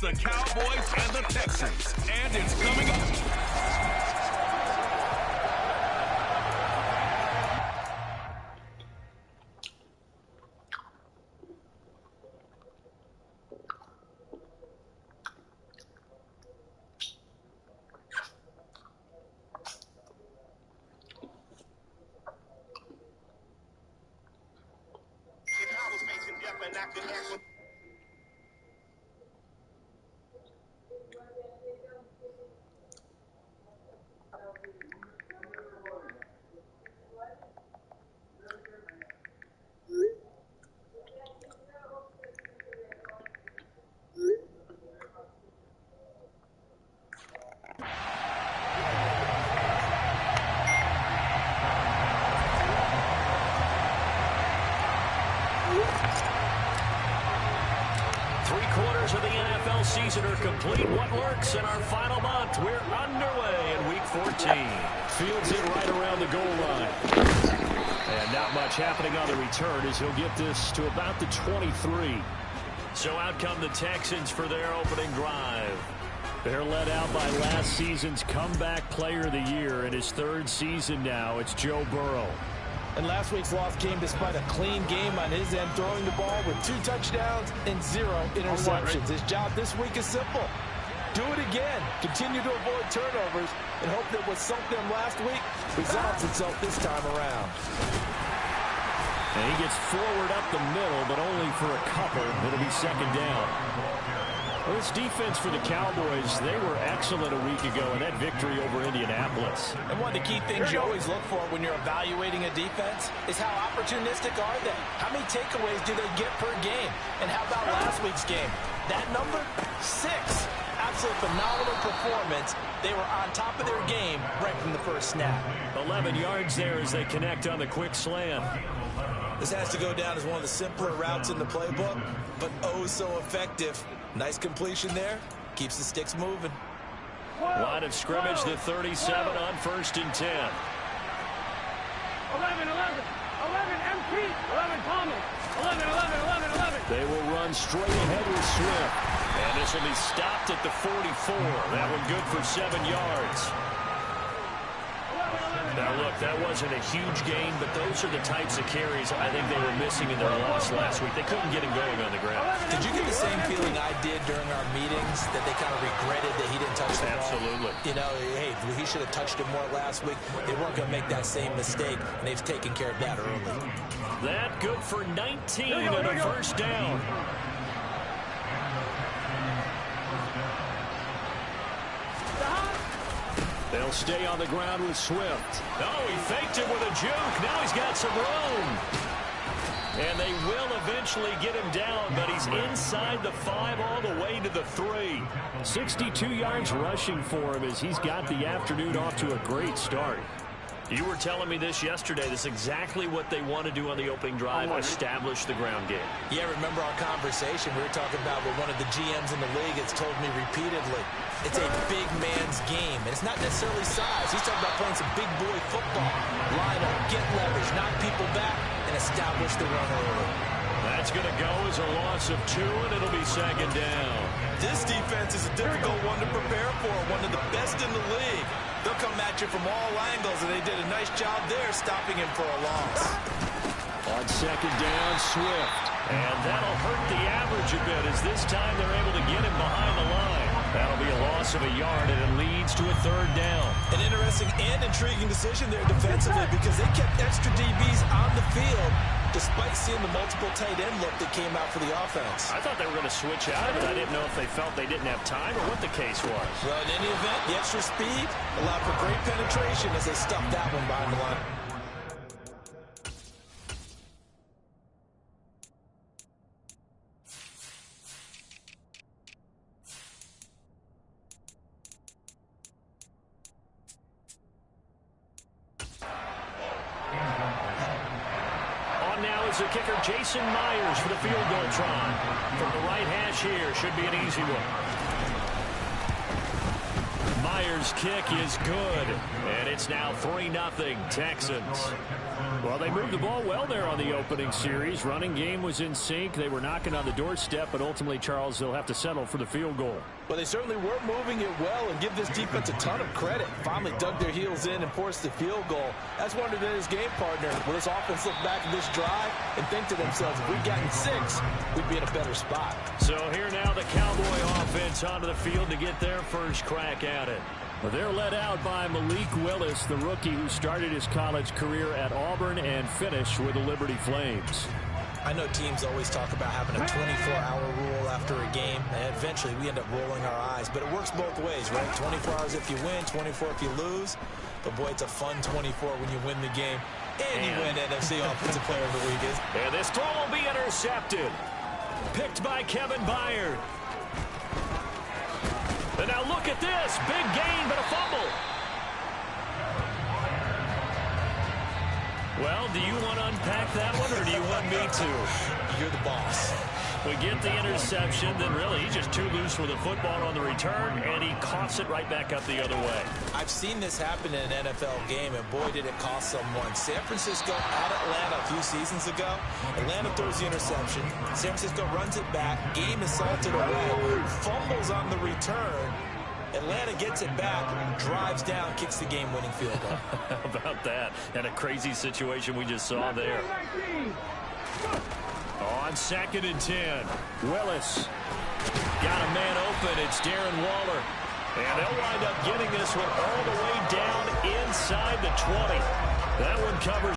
the Cowboys and the Texans. And it's coming up. Three-quarters of the NFL season are complete. What works in our final month? We're underway in Week 14. Fields it right around the goal line. And not much happening on the return as he'll get this to about the 23. So out come the Texans for their opening drive. They're led out by last season's comeback player of the year. In his third season now, it's Joe Burrow. And last week's loss came despite a clean game on his end, throwing the ball with 2 touchdowns and 0 interceptions. His job this week is simple. Do it again. Continue to avoid turnovers and hope that what sunk them last week resolves itself this time around. And he gets forward up the middle, but only for a couple. It'll be second down. Well, this defense for the Cowboys, they were excellent a week ago in that victory over Indianapolis. And one of the key things you always look for when you're evaluating a defense is how opportunistic are they? How many takeaways do they get per game? And how about last week's game? That number? 6. Absolute phenomenal performance. They were on top of their game right from the first snap. 11 yards there as they connect on the quick slant. This has to go down as one of the simpler routes in the playbook, but oh so effective. Nice completion there. Keeps the sticks moving. Line of scrimmage, the 37 on 1st and 10. 11, 11 MT, 11 Thomas, 11, 11, 11, 11. They will run straight ahead with Swift. And this will be stopped at the 44. That one good for 7 yards. Now, look, that wasn't a huge gain, but those are the types of carries I think they were missing in their loss last week. They couldn't get him going on the ground. Did you get the same feeling I did during our meetings, that they kind of regretted that he didn't touch the ball? Absolutely. You know, hey, he should have touched it more last week. They weren't going to make that same mistake, and they've taken care of that early. That good for 19 and a first down. They'll stay on the ground with Swift. Oh, he faked it with a juke. Now he's got some room. And they will eventually get him down, but he's inside the 5 all the way to the 3. 62 yards rushing for him as he's got the afternoon off to a great start. You were telling me this yesterday. This is exactly what they want to do on the opening drive, establish the ground game. Yeah, remember our conversation? We were talking about what one of the GMs in the league has told me repeatedly. It's a big man's game, and it's not necessarily size. He's talking about playing some big boy football. Line up, get leverage, knock people back, and establish the run early. That's going to go as a loss of 2, and it'll be second down. This defense is a difficult one to prepare for, one of the best in the league. They'll come at you from all angles, and they did a nice job there stopping him for a loss. On second down, Swift. And that'll hurt the average a bit as this time they're able to get him behind the line. That'll be a loss of a yard, and it leads to a third down. An interesting and intriguing decision there defensively because they kept extra DBs on the field despite seeing the multiple tight end look that came out for the offense. I thought they were going to switch out, but I didn't know if they felt they didn't have time or what the case was. Well, in any event, the extra speed allowed for great penetration as they stuffed that one behind the line. The kicker, Jason Myers, for the field goal try. From the right hash here, should be an easy one. Myers' kick is good, and it's now 3-0 Texans. Well, they moved the ball well there on the opening series. Running game was in sync. They were knocking on the doorstep, but ultimately, Charles, they'll have to settle for the field goal. Well, they certainly were moving it well, and give this defense a ton of credit. Finally dug their heels in and forced the field goal. That's wondered to his game partner. Will this offense look back at this drive and think to themselves, if we'd gotten 6, we'd be in a better spot. So here now the Cowboy offense onto the field to get their first crack at it. Well, they're led out by Malik Willis, the rookie who started his college career at Auburn and finished with the Liberty Flames. I know teams always talk about having a 24-hour rule after a game, and eventually we end up rolling our eyes. But it works both ways, right? 24 hours if you win, 24 if you lose. But, boy, it's a fun 24 when you win the game. And you win NFC Offensive Player of the Week. And this throw will be intercepted. Picked by Kevin Byard. And now look at this. Big gain, but a fumble. Well, do you want to unpack that one, or do you want me to? You're the boss. We get the interception, then really he's just too loose with the football on the return, and he coughs it right back up the other way. I've seen this happen in an NFL game, and boy, did it cost someone. San Francisco at Atlanta a few seasons ago. Atlanta throws the interception. San Francisco runs it back. Game is salted away. Fumbles on the return. Atlanta gets it back, drives down, kicks the game-winning field goal. How about that? And a crazy situation we just saw there. On 2nd and 10, Willis got a man open. It's Darren Waller. And they'll wind up getting this one all the way down inside the 20. That one covers.